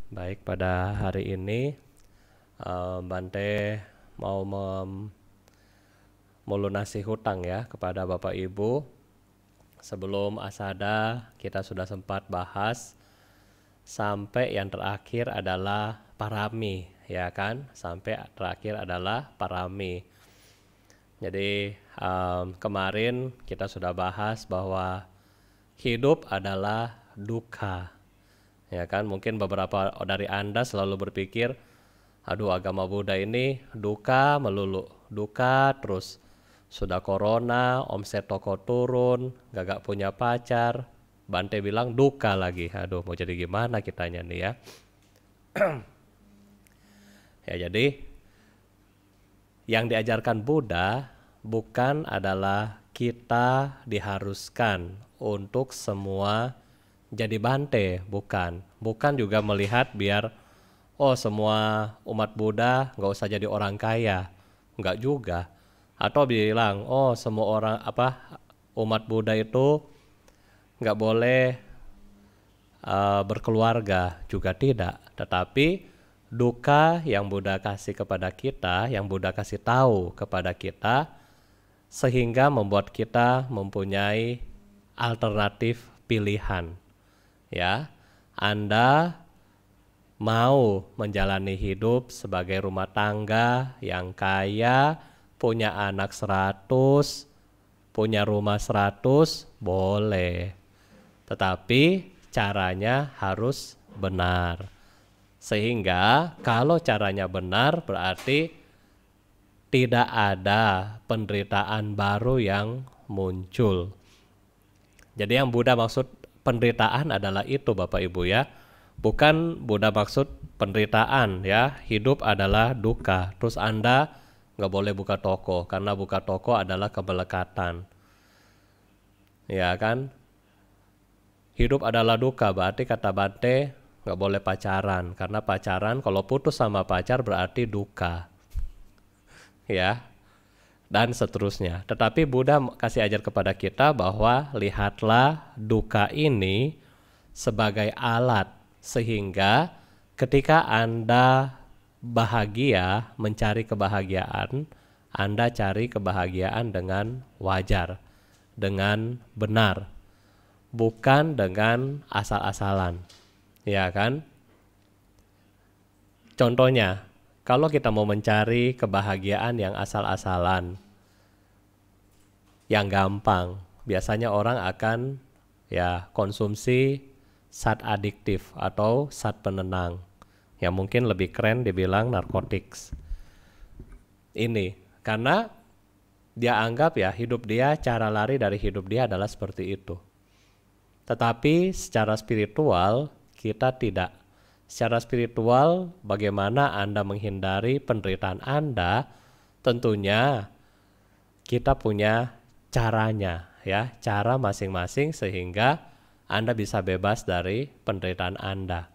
Baik, pada hari ini Bante mau melunasi hutang ya kepada Bapak Ibu. Sebelum asada kita sudah sempat bahas sampai yang terakhir adalah parami, ya kan? Sampai terakhir adalah parami. Jadi kemarin kita sudah bahas bahwa hidup adalah duka. Ya kan, mungkin beberapa dari Anda selalu berpikir, aduh agama Buddha ini duka melulu, duka terus. Sudah corona, omset toko turun, gak punya pacar, Bante bilang duka lagi. Aduh mau jadi gimana kitanya nih ya. Ya jadi yang diajarkan Buddha bukan adalah kita diharuskan untuk semua jadi Bante, bukan. Bukan juga melihat biar semua umat Buddha nggak usah jadi orang kaya, nggak juga. Atau bilang semua orang umat Buddha itu nggak boleh berkeluarga, juga tidak. Tetapi duka yang Buddha kasih kepada kita, yang Buddha kasih tahu kepada kita, sehingga membuat kita mempunyai alternatif pilihan. Ya, Anda mau menjalani hidup sebagai rumah tangga yang kaya, punya anak 100, punya rumah 100, boleh. Tetapi caranya harus benar. Sehingga kalau caranya benar berarti tidak ada penderitaan baru yang muncul. Jadi yang Buddha maksud penderitaan adalah itu Bapak Ibu ya. Bukan Buddha maksud penderitaan ya. Hidup adalah duka. Terus Anda nggak boleh buka toko karena buka toko adalah kemelekatan. Ya kan? Hidup adalah duka berarti kata Bante nggak boleh pacaran. Karena pacaran kalau putus sama pacar berarti duka. Ya. Dan seterusnya. Tetapi Buddha kasih ajar kepada kita bahwa lihatlah duka ini sebagai alat sehingga ketika Anda bahagia, mencari kebahagiaan, Anda cari kebahagiaan dengan wajar, dengan benar, bukan dengan asal-asalan. Ya kan? Contohnya, kalau kita mau mencari kebahagiaan yang asal-asalan, yang gampang, biasanya orang akan konsumsi zat adiktif atau zat penenang, yang mungkin lebih keren dibilang narkotics. Ini karena dia anggap hidup dia, cara lari dari hidup dia adalah seperti itu. Tetapi secara spiritual kita tidak. Secara spiritual, bagaimana Anda menghindari penderitaan Anda? Tentunya kita punya caranya, ya, cara masing-masing sehingga Anda bisa bebas dari penderitaan Anda.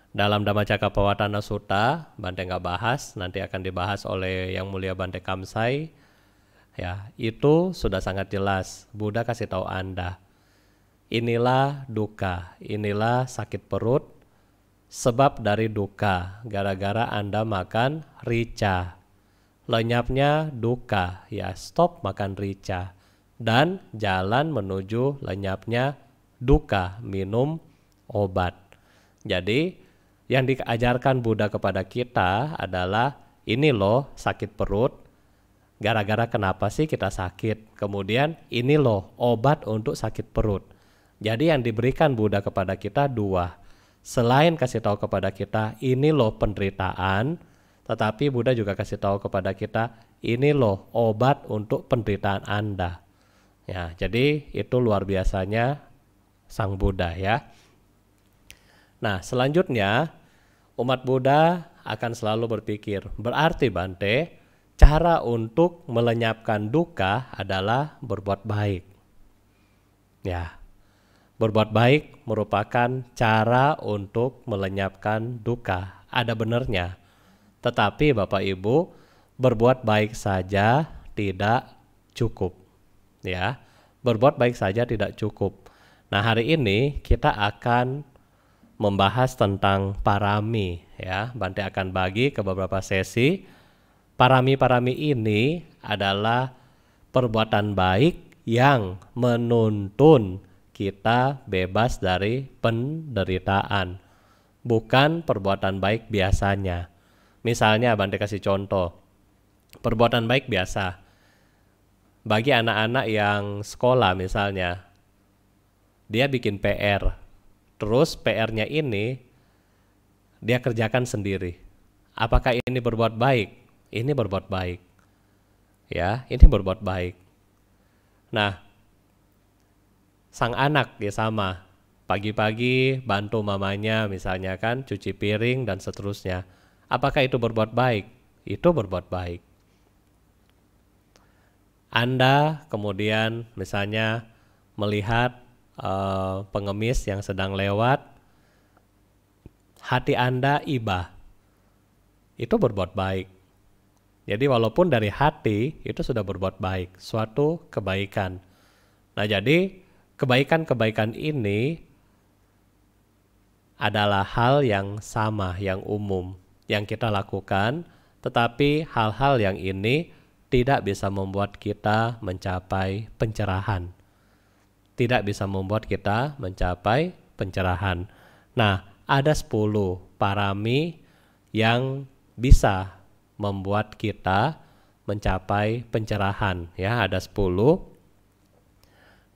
Dalam Dhammacakkappavattana Sutta, Bante nggak bahas, nanti akan dibahas oleh Yang Mulia Bante Kamsai. Ya, itu sudah sangat jelas. Buddha kasih tahu Anda, inilah duka, inilah sakit perut. Sebab dari duka, gara-gara Anda makan rica. Lenyapnya duka, ya stop makan rica. Dan jalan menuju lenyapnya duka, minum obat. Jadi yang diajarkan Buddha kepada kita adalah ini loh sakit perut. Gara-gara kenapa sih kita sakit? Kemudian ini loh obat untuk sakit perut. Jadi yang diberikan Buddha kepada kita dua. Selain kasih tahu kepada kita, ini loh penderitaan, tetapi Buddha juga kasih tahu kepada kita, ini loh obat untuk penderitaan Anda. Ya, jadi itu luar biasanya Sang Buddha ya. Nah, selanjutnya umat Buddha akan selalu berpikir, berarti Bante, cara untuk melenyapkan duka adalah berbuat baik. Ya. Berbuat baik merupakan cara untuk melenyapkan duka. Ada benarnya. Tetapi Bapak Ibu, berbuat baik saja tidak cukup. Ya, berbuat baik saja tidak cukup. Nah, hari ini kita akan membahas tentang parami ya. Bante akan bagi ke beberapa sesi. Parami-parami ini adalah perbuatan baik yang menuntun kita bebas dari penderitaan, bukan perbuatan baik biasanya. Misalnya Bante kasih contoh, perbuatan baik biasa bagi anak-anak yang sekolah misalnya, dia bikin PR, terus PR-nya ini dia kerjakan sendiri. Apakah ini berbuat baik? Ini berbuat baik. Ya, ini berbuat baik. Nah, sang anak ya sama. Pagi-pagi bantu mamanya misalnya kan, cuci piring dan seterusnya. Apakah itu berbuat baik? Itu berbuat baik. Anda kemudian misalnya melihat pengemis yang sedang lewat, hati Anda iba. Itu berbuat baik. Jadi walaupun dari hati itu sudah berbuat baik, suatu kebaikan. Nah, jadi kebaikan-kebaikan ini adalah hal yang sama, yang umum, yang kita lakukan, tetapi hal-hal yang ini tidak bisa membuat kita mencapai pencerahan. Tidak bisa membuat kita mencapai pencerahan. Nah, ada 10 parami yang bisa membuat kita mencapai pencerahan. Ya, ada 10.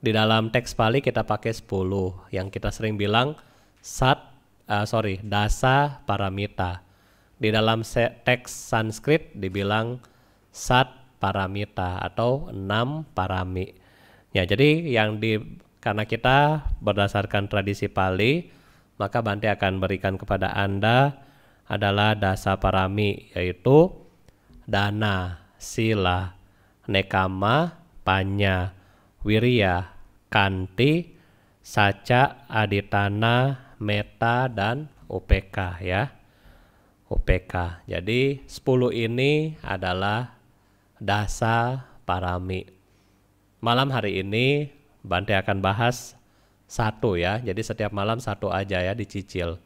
Di dalam teks Pali kita pakai 10 yang kita sering bilang dasa paramita. Di dalam teks Sanskrit dibilang sat paramita atau 6 parami. Ya, jadi karena kita berdasarkan tradisi Pali, maka Bante akan berikan kepada Anda adalah dasa parami, yaitu dana, sila, nekama, panya, wirya, kanti, saca, aditana, meta, dan upeka ya. Upeka. Jadi 10 ini adalah dasa parami. Malam hari ini Bante akan bahas satu ya. Jadi setiap malam satu aja ya, dicicil.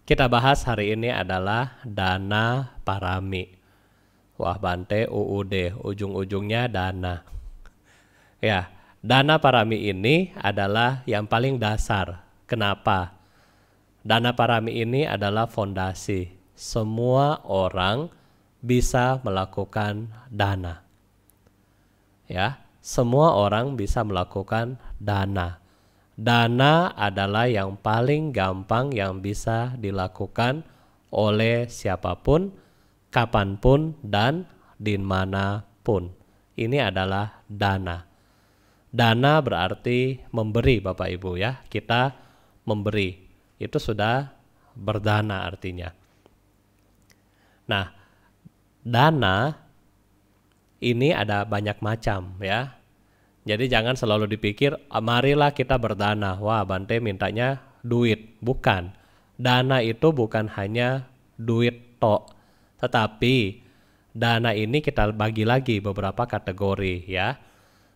Kita bahas hari ini adalah dana parami. Wah, Bante UUD, ujung-ujungnya dana. Ya, dana parami ini adalah yang paling dasar. Kenapa? Dana parami ini adalah fondasi. Semua orang bisa melakukan dana. Ya, semua orang bisa melakukan dana. Dana adalah yang paling gampang yang bisa dilakukan oleh siapapun, kapanpun, dan dimanapun. Ini adalah dana. Dana berarti memberi, Bapak Ibu ya. Kita memberi. Itu sudah berdana artinya. Nah, dana ini ada banyak macam ya. Jadi jangan selalu dipikir, marilah kita berdana. Wah, Bante mintanya duit. Bukan. Dana itu bukan hanya duit tok. Tetapi dana ini kita bagi lagi beberapa kategori ya.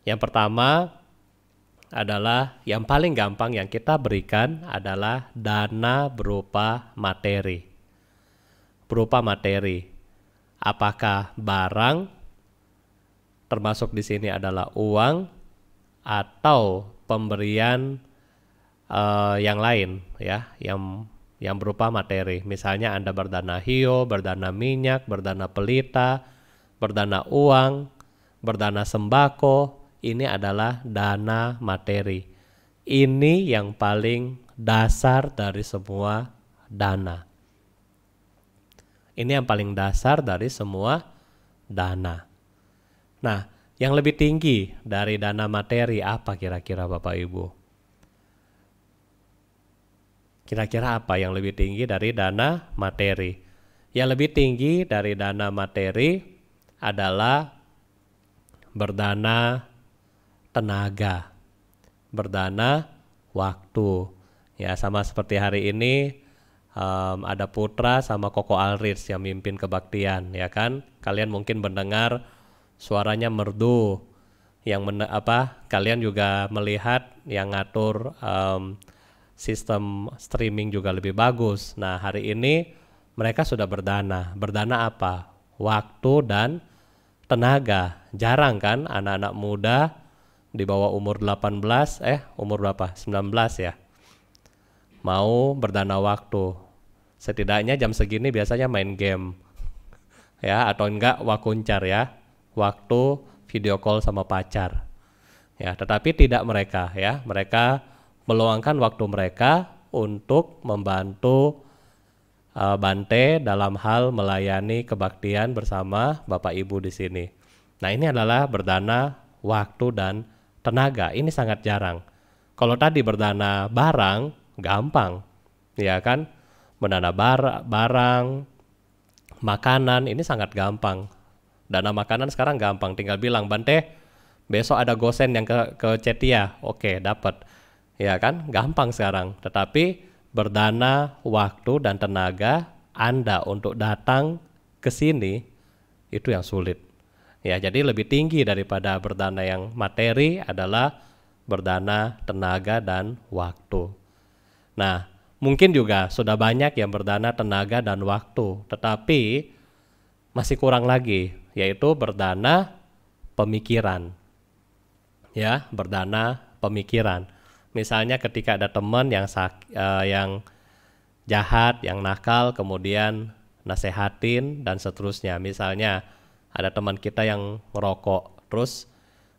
Yang pertama adalah yang paling gampang yang kita berikan adalah dana berupa materi. Berupa materi. Apakah barang, termasuk di sini adalah uang, atau pemberian yang lain ya, yang berupa materi. Misalnya Anda berdana hio, berdana minyak, berdana pelita, berdana uang, berdana sembako. Ini adalah dana materi. Ini yang paling dasar dari semua dana. Ini yang paling dasar dari semua dana. Nah, yang lebih tinggi dari dana materi apa kira-kira Bapak Ibu? Kira-kira apa yang lebih tinggi dari dana materi? Yang lebih tinggi dari dana materi adalah berdana tenaga, berdana waktu. Ya, sama seperti hari ini ada Putra sama Koko Alrits yang mimpin kebaktian, ya kan? Kalian mungkin mendengar suaranya merdu, yang kalian juga melihat yang ngatur sistem streaming juga lebih bagus. Nah, hari ini mereka sudah berdana. Berdana apa? Waktu dan tenaga. Jarang kan anak-anak muda di bawah umur 18, umur berapa? 19 ya. Mau berdana waktu. Setidaknya jam segini biasanya main game. Ya, atau enggak wakuncar ya. Waktu video call sama pacar. Ya, tetapi tidak mereka ya. Mereka meluangkan waktu mereka untuk membantu Bante dalam hal melayani kebaktian bersama Bapak Ibu di sini. Nah, ini adalah berdana waktu dan tenaga. Ini sangat jarang. Kalau tadi berdana barang, gampang. Ya kan? Berdana barang, makanan, ini sangat gampang. Dana makanan sekarang gampang. Tinggal bilang, Bante, besok ada gosen yang ke Cetia. Oke, dapat. Ya kan? Gampang sekarang. Tetapi berdana waktu dan tenaga Anda untuk datang ke sini, itu yang sulit. Ya, jadi lebih tinggi daripada berdana yang materi adalah berdana tenaga dan waktu. Nah, mungkin juga sudah banyak yang berdana tenaga dan waktu, tetapi masih kurang lagi, yaitu berdana pemikiran. Ya, berdana pemikiran. Misalnya ketika ada teman yang jahat, yang nakal, kemudian nasehatin dan seterusnya. Misalnya ada teman kita yang ngerokok, terus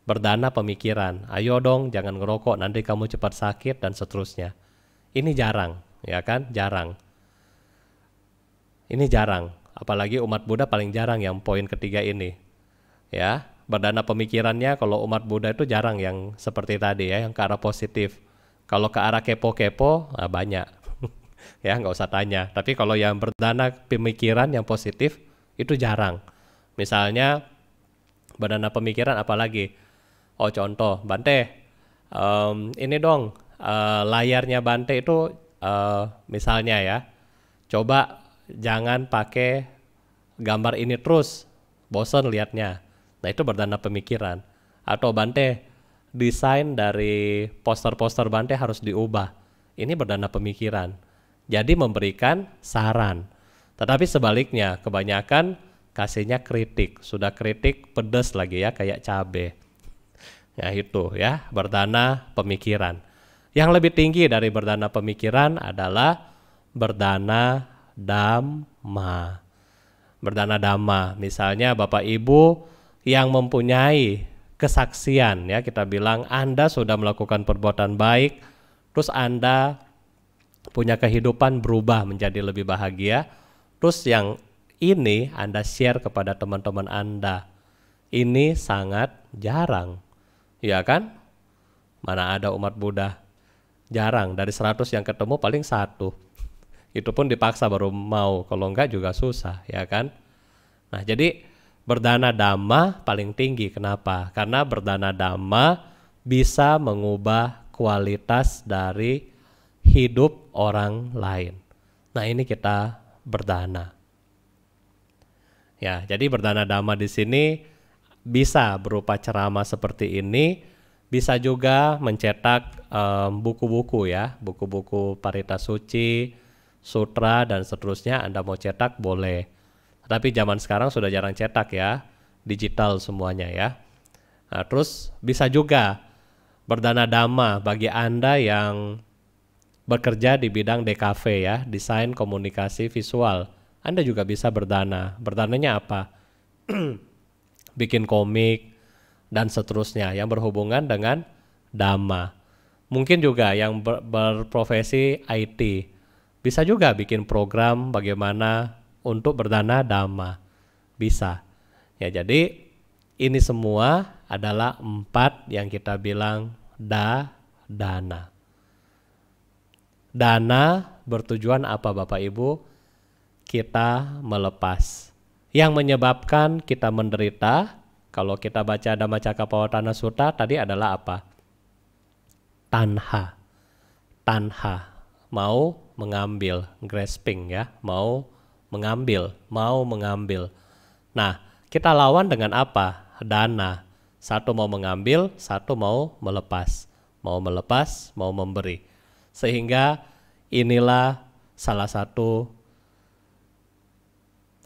berdana pemikiran, ayo dong jangan ngerokok, nanti kamu cepat sakit dan seterusnya. Ini jarang, ya kan? Jarang. Ini jarang, apalagi umat Buddha paling jarang yang poin ketiga ini. Ya, berdana pemikirannya kalau umat Buddha itu jarang yang seperti tadi ya, yang ke arah positif. Kalau ke arah kepo-kepo, banyak. Ya, nggak usah tanya. Tapi kalau yang berdana pemikiran yang positif, itu jarang. Misalnya berdana pemikiran apalagi? Oh, contoh, Bante, ini dong layarnya Bante itu misalnya ya, coba jangan pakai gambar ini terus, bosan liatnya. Nah, itu berdana pemikiran. Atau Bante, desain dari poster-poster Bante harus diubah. Ini berdana pemikiran. Jadi memberikan saran. Tetapi sebaliknya, kebanyakan kasihnya kritik. Sudah kritik pedas lagi ya, kayak cabe. Ya itu ya, berdana pemikiran. Yang lebih tinggi dari berdana pemikiran adalah berdana dhamma. Berdana dhamma, misalnya Bapak Ibu yang mempunyai kesaksian ya, kita bilang Anda sudah melakukan perbuatan baik, terus Anda punya kehidupan berubah menjadi lebih bahagia, terus yang ini Anda share kepada teman-teman Anda. Ini sangat jarang, ya kan? Mana ada umat Buddha? Jarang, dari 100 yang ketemu paling 1. Itu pun dipaksa baru mau, kalau enggak juga susah, ya kan? Nah, jadi berdana dhamma paling tinggi. Kenapa? Karena berdana dhamma bisa mengubah kualitas dari hidup orang lain. Nah, ini kita berdana. Ya, jadi berdana dhamma di sini bisa berupa ceramah seperti ini, bisa juga mencetak buku-buku ya, buku-buku Parita Suci, Sutra dan seterusnya. Anda mau cetak boleh. Tapi zaman sekarang sudah jarang cetak ya, digital semuanya ya. Nah, terus bisa juga berdana dhamma bagi Anda yang bekerja di bidang DKV ya, desain komunikasi visual. Anda juga bisa berdana. Berdananya apa? Bikin komik dan seterusnya yang berhubungan dengan dhamma. Mungkin juga yang berprofesi IT. Bisa juga bikin program bagaimana untuk berdana dhamma. Bisa. Ya, jadi ini semua adalah 4 yang kita bilang dana. Dana bertujuan apa Bapak Ibu? Kita melepas. Yang menyebabkan kita menderita, kalau kita baca Dhammacakkappavattana Sutta tadi adalah apa? Tanha. Tanha. Mau mengambil, grasping ya, mau mengambil. Nah, kita lawan dengan apa? Dana. Satu mau mengambil, satu mau melepas. Mau melepas, mau memberi. Sehingga inilah salah satu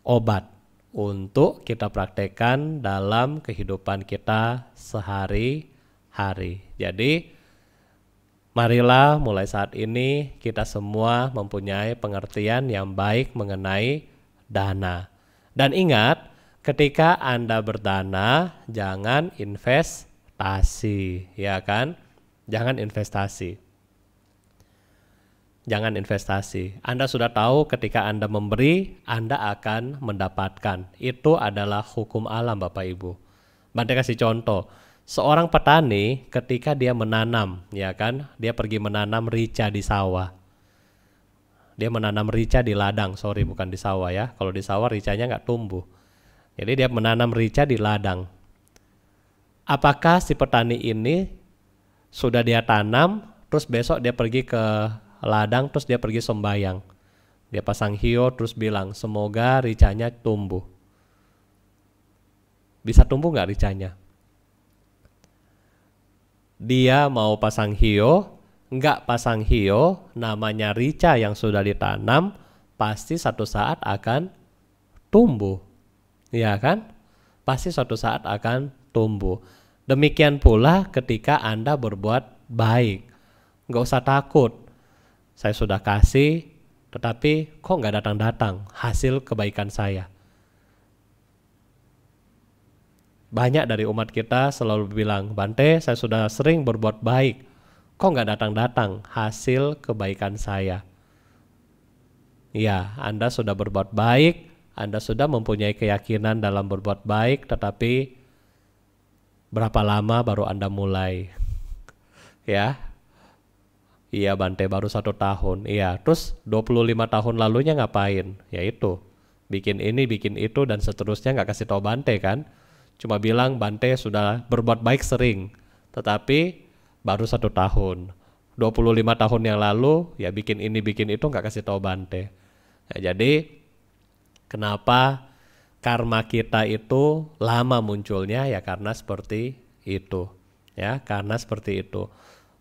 obat untuk kita praktekkan dalam kehidupan kita sehari-hari. Jadi marilah mulai saat ini kita semua mempunyai pengertian yang baik mengenai dana. Dan ingat, ketika Anda berdana, jangan investasi, ya kan? Jangan investasi. Jangan investasi. Anda sudah tahu ketika Anda memberi, Anda akan mendapatkan. Itu adalah hukum alam, Bapak Ibu. Bante kasih contoh. Seorang petani ketika dia menanam, ya kan? Dia pergi menanam rica di sawah. Dia menanam rica di ladang, bukan di sawah ya. Kalau di sawah ricanya nggak tumbuh. Jadi dia menanam rica di ladang. Apakah si petani ini sudah dia tanam, terus besok dia pergi ke ladang, terus dia pergi sembayang. Dia pasang hio, terus bilang, semoga ricanya tumbuh. Bisa tumbuh nggak ricanya? Dia mau pasang hio, nggak pasang hio, namanya rica yang sudah ditanam, pasti satu saat akan tumbuh. Ya kan? Pasti suatu saat akan tumbuh. Demikian pula ketika Anda berbuat baik. Nggak usah takut. Saya sudah kasih, tetapi kok nggak datang-datang hasil kebaikan saya. Banyak dari umat kita selalu bilang, Bante, saya sudah sering berbuat baik, kok nggak datang-datang hasil kebaikan saya. Ya, Anda sudah berbuat baik, Anda sudah mempunyai keyakinan dalam berbuat baik, tetapi berapa lama baru Anda mulai? Ya, iya Bante, baru 1 tahun. Iya, terus 25 tahun lalunya ngapain? Yaitu, bikin ini, bikin itu, dan seterusnya nggak kasih tahu Bante kan? Cuma bilang Bante sudah berbuat baik sering, tetapi baru 1 tahun. 25 tahun yang lalu, ya bikin ini, bikin itu nggak kasih tahu Bante. Ya, jadi, kenapa karma kita itu lama munculnya? Ya karena seperti itu. Ya, karena seperti itu.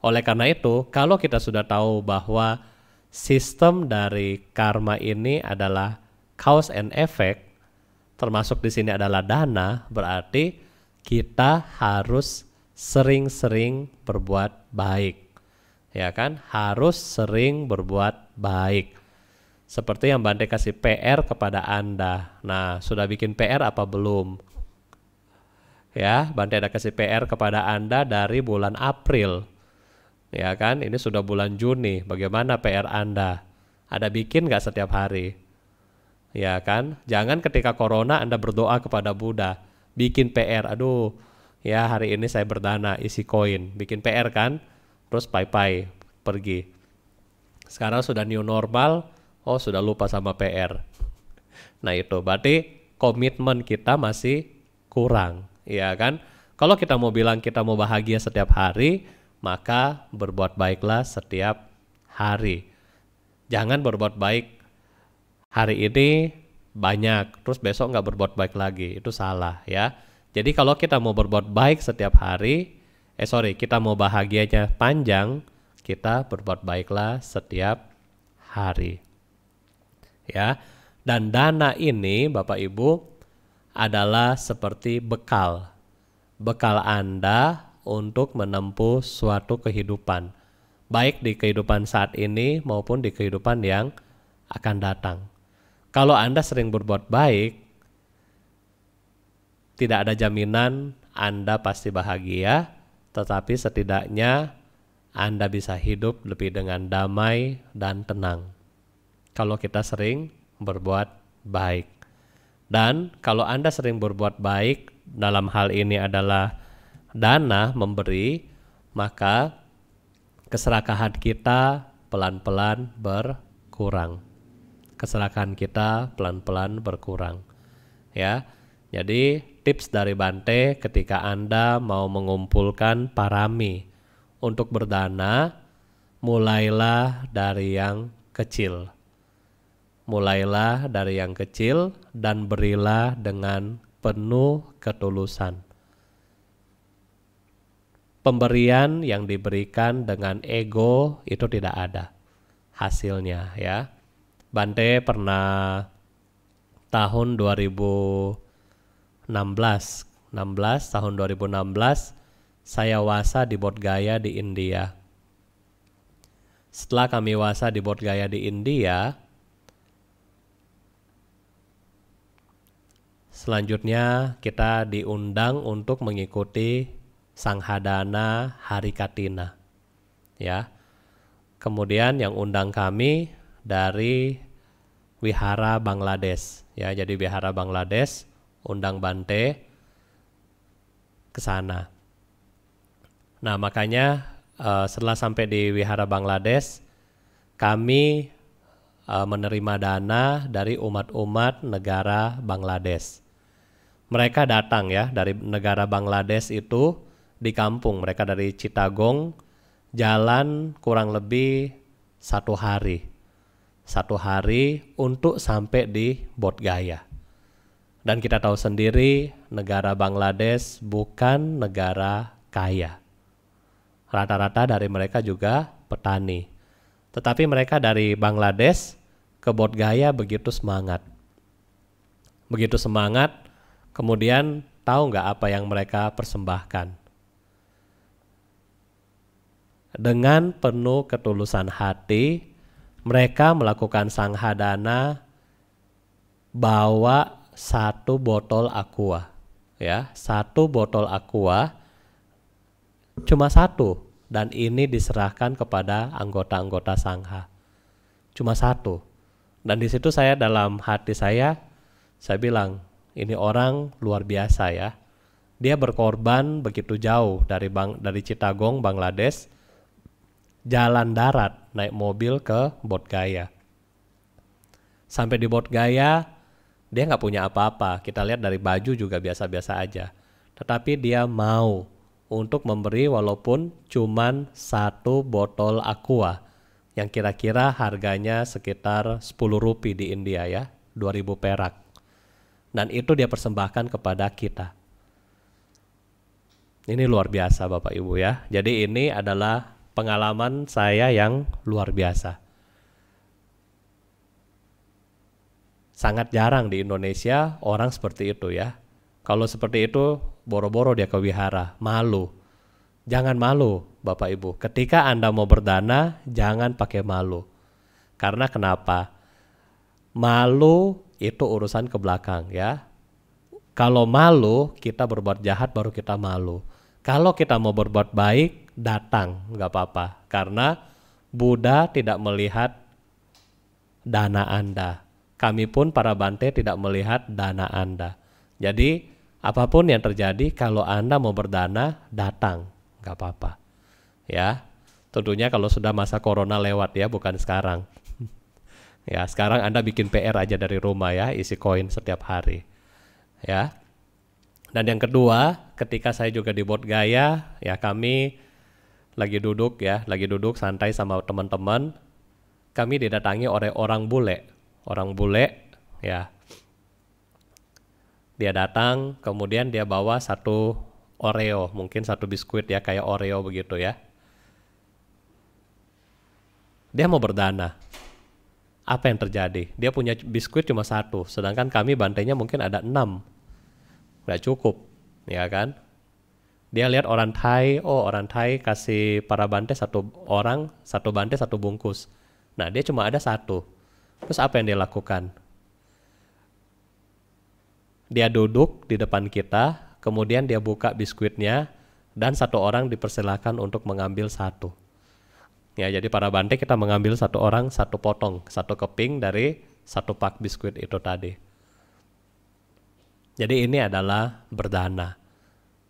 Oleh karena itu, kalau kita sudah tahu bahwa sistem dari karma ini adalah cause and effect, termasuk di sini adalah dana, berarti kita harus sering-sering berbuat baik. Ya kan? Harus sering berbuat baik. Seperti yang Bante kasih PR kepada Anda. Nah, sudah bikin PR apa belum? Ya, Bante ada kasih PR kepada Anda dari bulan April. Ya kan, ini sudah bulan Juni, bagaimana PR Anda? Ada bikin nggak setiap hari? Ya kan, jangan ketika corona Anda berdoa kepada Buddha, bikin PR, aduh, ya hari ini saya berdana, isi koin, bikin PR kan, terus bye-bye, pergi. Sekarang sudah new normal, oh sudah lupa sama PR. Nah itu, berarti komitmen kita masih kurang, ya kan? Kalau kita mau bilang kita mau bahagia setiap hari, maka berbuat baiklah setiap hari. Jangan berbuat baik hari ini banyak, terus besok nggak berbuat baik lagi. Itu salah ya. Jadi kalau kita mau berbuat baik setiap hari, kita mau bahagianya panjang, kita berbuat baiklah setiap hari. Ya. Dan dana ini Bapak Ibu adalah seperti bekal. Bekal Anda untuk menempuh suatu kehidupan, baik di kehidupan saat ini maupun di kehidupan yang akan datang. Kalau Anda sering berbuat baik, tidak ada jaminan Anda pasti bahagia, tetapi setidaknya Anda bisa hidup lebih dengan damai dan tenang. Kalau kita sering berbuat baik. Dan kalau Anda sering berbuat baik, dalam hal ini adalah dana memberi, maka keserakahan kita pelan-pelan berkurang. Keserakahan kita pelan-pelan berkurang. Ya. Jadi tips dari Bante ketika Anda mau mengumpulkan parami untuk berdana, mulailah dari yang kecil. Mulailah dari yang kecil dan berilah dengan penuh ketulusan. pemberian yang diberikan dengan ego itu tidak ada hasilnya ya. Bante pernah tahun 2016 tahun 2016 saya wasa di Bodh Gaya di India. Setelah kami wasa di Bodh Gaya di India, selanjutnya kita diundang untuk mengikuti Sanghadana Hari Katina. Ya. Kemudian yang undang kami dari Wihara Bangladesh. Ya, jadi Wihara Bangladesh undang Bante ke sana. Nah, makanya setelah sampai di Wihara Bangladesh, kami menerima dana dari umat-umat negara Bangladesh. Mereka datang ya dari negara Bangladesh itu di kampung. Mereka dari Chittagong jalan kurang lebih 1 hari. 1 hari untuk sampai di Bodh Gaya. Dan kita tahu sendiri negara Bangladesh bukan negara kaya. Rata-rata dari mereka juga petani. Tetapi mereka dari Bangladesh ke Bodh Gaya begitu semangat. Begitu semangat, kemudian tahu nggak apa yang mereka persembahkan? Dengan penuh ketulusan hati, mereka melakukan sanghadana bawa 1 botol aqua. Ya, 1 botol aqua cuma 1 dan ini diserahkan kepada anggota-anggota sangha. Cuma 1. Dan di situ saya dalam hati saya bilang, ini orang luar biasa ya. Dia berkorban begitu jauh dari Chittagong, Bangladesh, jalan darat, naik mobil ke Bodh Gaya. Sampai di Bodh Gaya, dia nggak punya apa-apa. Kita lihat dari baju juga biasa-biasa aja. Tetapi dia mau untuk memberi walaupun cuman 1 botol aqua yang kira-kira harganya sekitar 10 rupiah di India ya, 2000 perak. Dan itu dia persembahkan kepada kita. Ini luar biasa Bapak Ibu ya. Jadi ini adalah pengalaman saya yang luar biasa. Sangat jarang di Indonesia orang seperti itu ya. Kalau seperti itu boro-boro dia ke wihara, malu. Jangan malu Bapak Ibu. Ketika Anda mau berdana, jangan pakai malu. Karena kenapa? Malu itu urusan ke belakang ya. Kalau malu, kita berbuat jahat baru kita malu. Kalau kita mau berbuat baik, datang, nggak apa-apa. Karena Buddha tidak melihat dana Anda. Kami pun para Bante tidak melihat dana Anda. Jadi apapun yang terjadi, kalau Anda mau berdana, datang, nggak apa-apa. Ya, tentunya kalau sudah masa corona lewat ya, bukan sekarang. Ya, sekarang Anda bikin PR aja dari rumah ya, isi koin setiap hari. Ya. Dan yang kedua, ketika saya juga di Bodh Gaya, ya kami lagi duduk santai sama teman-teman. Kami didatangi oleh orang bule. Orang bule, ya. Dia datang, kemudian dia bawa 1 Oreo, mungkin 1 biskuit ya, kayak Oreo begitu ya. Dia mau berdana. Apa yang terjadi? Dia punya biskuit cuma 1, sedangkan kami bantainya mungkin ada 6. Nggak cukup, ya kan? Dia lihat orang Thai, orang Thai kasih para bante 1 orang, 1 bante 1 bungkus. Nah, dia cuma ada 1. Terus apa yang dia lakukan? Dia duduk di depan kita, kemudian dia buka biskuitnya, dan 1 orang dipersilakan untuk mengambil 1. Ya, jadi para bante kita mengambil 1 orang 1 potong, 1 keping dari 1 pak biskuit itu tadi. Jadi ini adalah berdana.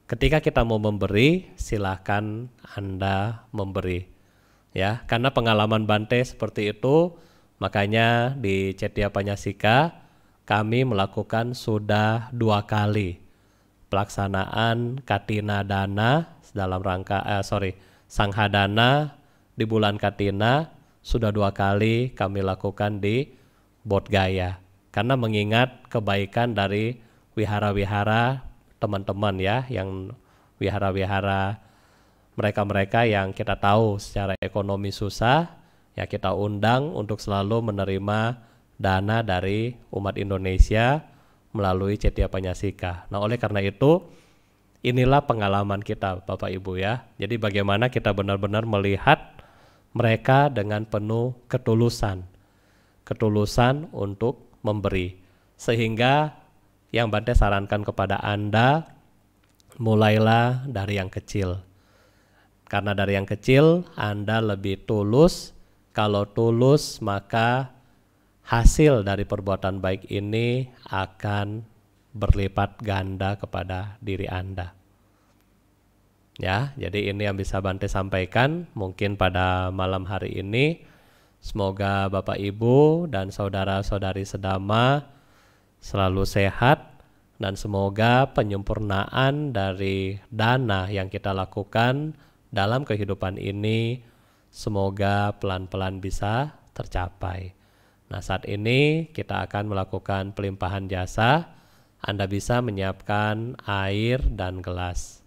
Ketika kita mau memberi, silakan Anda memberi. Ya, karena pengalaman Bante seperti itu, makanya di Cetya Panyasika kami melakukan sudah 2 kali pelaksanaan Katina Dana dalam rangka Sanghadana di bulan Katina, sudah 2 kali kami lakukan di Bodh Gaya. Karena mengingat kebaikan dari wihara-wihara teman-teman ya, yang wihara-wihara mereka-mereka yang kita tahu secara ekonomi susah, ya kita undang untuk selalu menerima dana dari umat Indonesia melalui Cetya Panyasika. Nah, oleh karena itu, inilah pengalaman kita Bapak Ibu ya. Jadi bagaimana kita benar-benar melihat mereka dengan penuh ketulusan. Ketulusan untuk memberi. Sehingga yang Bante sarankan kepada Anda, mulailah dari yang kecil. Karena dari yang kecil Anda lebih tulus. Kalau tulus maka hasil dari perbuatan baik ini akan berlipat ganda kepada diri Anda. Ya, jadi ini yang bisa Bante sampaikan mungkin pada malam hari ini. Semoga Bapak Ibu dan saudara-saudari sedama selalu sehat dan semoga penyempurnaan dari dana yang kita lakukan dalam kehidupan ini semoga pelan-pelan bisa tercapai. Nah, saat ini kita akan melakukan pelimpahan jasa. Anda bisa menyiapkan air dan gelas.